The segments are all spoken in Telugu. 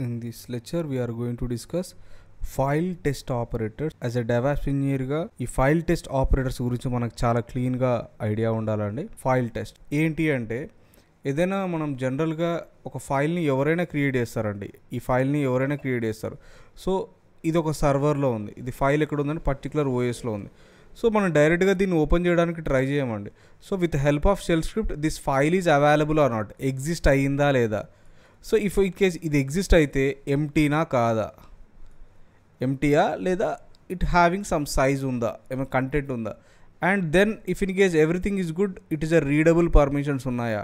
In this lecture, we are going to discuss file test operators. As a DevOps ఇంజనీర్గా ఈ ఫైల్ టెస్ట్ ఆపరేటర్స్ గురించి మనకు చాలా క్లీన్గా ఐడియా ఉండాలండి. ఫైల్ టెస్ట్ ఏంటి అంటే, ఏదైనా మనం జనరల్గా ఒక ఫైల్ని ఎవరైనా క్రియేట్ చేస్తారండి. ఈ ఫైల్ని ఎవరైనా క్రియేట్ చేస్తారు. సో ఇది ఒక సర్వర్లో ఉంది, ఇది ఫైల్ ఎక్కడ ఉందంటే పర్టికులర్ ఓఎస్లో ఉంది. సో మనం డైరెక్ట్గా దీన్ని ఓపెన్ చేయడానికి ట్రై చేయమండి. So with help of shell script this file is available or not, exist అయ్యిందా లేదా. సో ఇఫ్ ఇన్ కేస్ ఇది ఎగ్జిస్ట్ అయితే ఎంటీనా కాదా, ఎంటీయా లేదా ఇట్ హ్యావింగ్ సమ్ సైజ్ ఉందా, ఏమైనా కంటెంట్ ఉందా. And then if in case everything is good, it is a readable permissions ఉన్నాయా,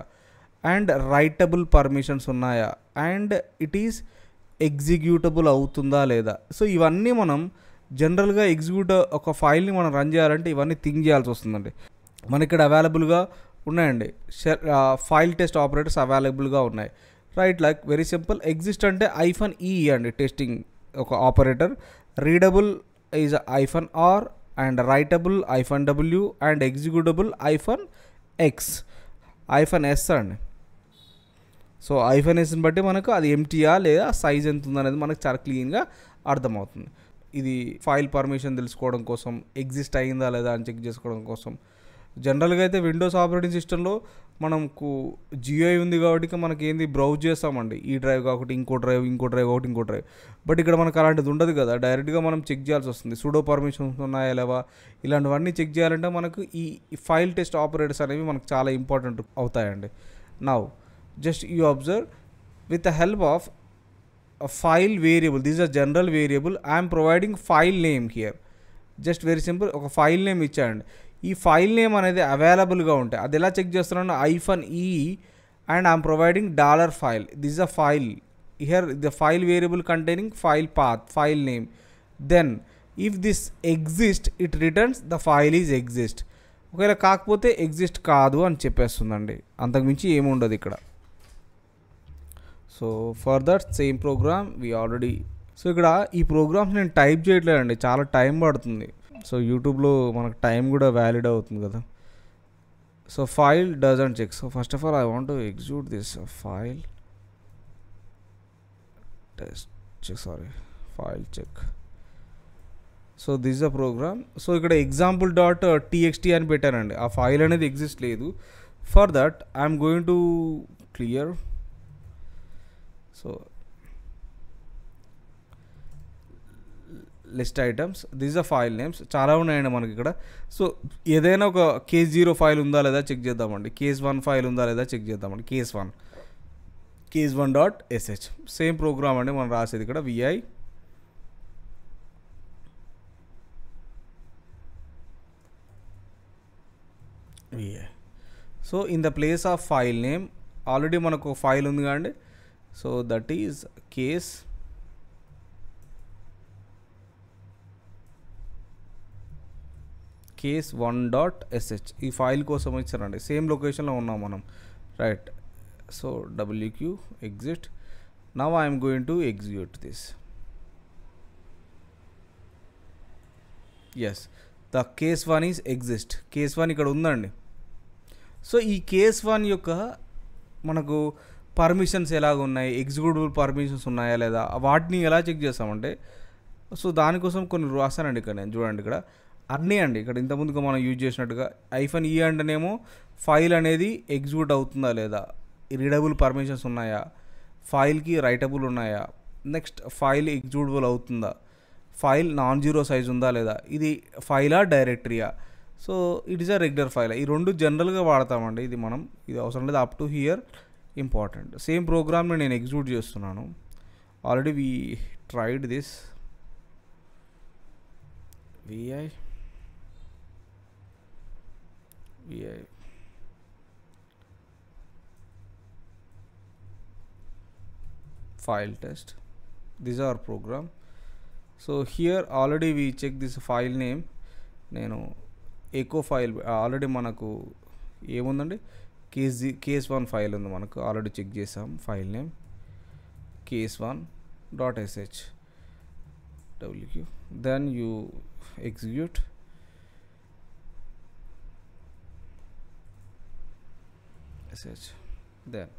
అండ్ రైటబుల్ పర్మిషన్స్ ఉన్నాయా, అండ్ ఇట్ ఈస్ ఎగ్జిక్యూటబుల్ అవుతుందా లేదా. సో ఇవన్నీ మనం జనరల్గా ఒక ఫైల్ని మనం రన్ చేయాలంటే ఇవన్నీ థింక్ చేయాల్సి వస్తుందండి. మన ఇక్కడ అవైలబుల్గా ఉన్నాయండి, ఫైల్ టెస్ట్ ఆపరేటర్స్ అవైలబుల్గా ఉన్నాయి. Right, like very simple. Exist అంటే -e అండి, టెస్టింగ్ ఒక operator. Readable is -r and writable -w and executable -x -s అండి. సో -sని బట్టి మనకు అది ఎంటీయా లేదా సైజ్ ఎంత ఉందనేది మనకు చాలా క్లీన్గా అర్థమవుతుంది. ఇది ఫైల్ పర్మిషన్ తెలుసుకోవడం కోసం, ఎగ్జిస్ట్ అయ్యిందా లేదా అని చెక్ చేసుకోవడం కోసం. జనరల్గా అయితే విండోస్ ఆపరేటింగ్ సిస్టంలో మనకు జిఐ ఉంది కాబట్టి మనకి ఏంది బ్రౌజ్ చేస్తామండి, ఈ డ్రైవ్ కాకుండా ఇంకో డ్రైవ్, ఇంకో డ్రైవ్ ఒకటి, ఇంకో డ్రైవ్. బట్ ఇక్కడ మనకు అలాంటిది ఉండదు కదా, డైరెక్ట్గా మనం చెక్ చేయాల్సి వస్తుంది. సూడో పర్మిషన్స్ ఉన్నాయా లేవా, ఇలాంటివన్నీ చెక్ చేయాలంటే మనకు ఈ ఫైల్ టెస్ట్ ఆపరేటర్స్ అనేవి మనకు చాలా ఇంపార్టెంట్ అవుతాయండి. Now just you observe with the help of a file variable, this is a general variable. I am providing file name here. Just very simple, ఒక ఫైల్ నేమ్ ఇచ్చానండి. ఈ ఫైల్ నేమ్ అనేది అవైలబుల్గా ఉంటాయి. అది ఎలా చెక్ చేస్తున్నాను, -e and I'm providing $file. This is a file here, the file variable containing file path, file name. Then if this exist, it returns the file is exist. ఒకవేళ కాకపోతే ఎగ్జిస్ట్ కాదు అని చెప్పేస్తుందండి, అంతకుమించి ఏముండదు ఇక్కడ. So for that same program we already, so ఇక్కడ ఈ ప్రోగ్రామ్స్ నేను టైప్ చేయట్లేదండి, చాలా టైం పడుతుంది. సో యూట్యూబ్లో మనకు టైం కూడా వ్యాలిడ్ అవుతుంది కదా. So file doesn't check. So first of all I want to execute this file test, sorry file check. So this is a program. So ఇక్కడ example.txt అని పెట్టానండి, ఆ ఫైల్ అనేది ఎగ్జిస్ట్ లేదు. For that I'm going to clear. So list items, this are file names, చాలా ఉన్నాయండి మనకి ఇక్కడ. సో ఏదైనా ఒక కేస్ 0 ఫైల్ ఉందా లేదా చెక్ చేద్దామండి, కేస్ 1 ఫైల్ ఉందా లేదా చెక్ చేద్దామండి. కేస్ 1.sh సేమ్ ప్రోగ్రామ్ అండి మనం రాసేది ఇక్కడ. vi so in the place of file name already మనకు ఫైల్ ఉంది కాండి. So that is case case1.sh. ఈ ఫైల్ కోసం ఇచ్చారండి, సేమ్ లొకేషన్లో ఉన్నాం మనం. Right, so wq exit. Now I'm going to execute this. Yes, the case 1 is exist. Case 1 ఇక్కడ ఉందండి. సో ఈ కేస్ 1 యొక్క మనకు పర్మిషన్స్ ఎలాగ ఉన్నాయి, ఎగ్జిక్యూటబుల్ పర్మిషన్స్ ఉన్నాయా లేదా, వాటిని ఎలా చెక్ చేస్తామంటే, సో దానికోసం కొన్ని రాస్తానండి ఇక్కడ నేను. చూడండి ఇక్కడ అన్నీ అండి, ఇక్కడ ఇంతకుముందుగా మనం యూజ్ చేసినట్టుగా -e అంటేనేమో ఫైల్ అనేది ఎగ్జిక్యూట్ అవుతుందా లేదా, రీడబుల్ పర్మిషన్స్ ఉన్నాయా, ఫైల్కి రైటబుల్ ఉన్నాయా, నెక్స్ట్ ఫైల్ ఎగ్జిక్యూటబుల్ అవుతుందా, ఫైల్ non-zero సైజ్ ఉందా లేదా, ఇది ఫైలా డైరెక్టరీయా. So it is a regular file. ఈ రెండు జనరల్గా వాడతామండి, ఇది మనం, ఇది అవసరం లేదు. Up to here important. Same ప్రోగ్రామ్ని నేను ఎగ్జిక్యూట్ చేస్తున్నాను. Already we tried this. vi file test, this is our program. So here already we check this file name. నేను echo file ఆల్రెడీ మనకు ఏముందండి, కేస్ 1 ఫైల్ ఉంది మనకు, ఆల్రెడీ చెక్ చేసాం. File name case1.sh wq. then you execute. sh. Then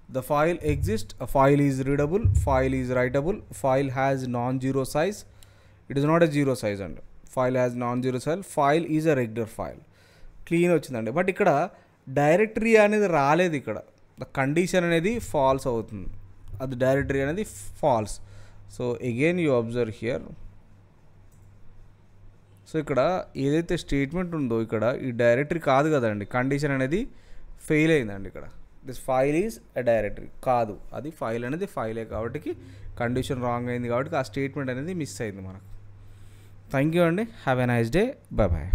The file exists, a file is readable, file is writable, file has non-zero size. It is not a zero size and file has non-zero size, file is a regular file. Clean వచ్చిందండి. బట్ ఇక్కడ డైరెక్టరీ అనేది రాలేదు. ఇక్కడ ద కండిషన్ అనేది ఫాల్స్ అవుతుంది, అది డైరెక్టరీ అనేది false. So again you observe here. So ఇక్కడ ఏదైతే స్టేట్మెంట్ ఉందో ఇక్కడ ఈ డైరెక్టరీ కాదు కదండి, కండిషన్ అనేది ఫెయిల్ అయిందండి. ఇక్కడ this file is a directory కాదు, అది ఫైల్ అనేది ఫైలే కాబట్టి కండిషన్ రాంగ్ అయింది, కాబట్టి ఆ స్టేట్మెంట్ అనేది మిస్ అయింది మనకు. థ్యాంక్ యూ అండి. Have a nice day. Bye bye.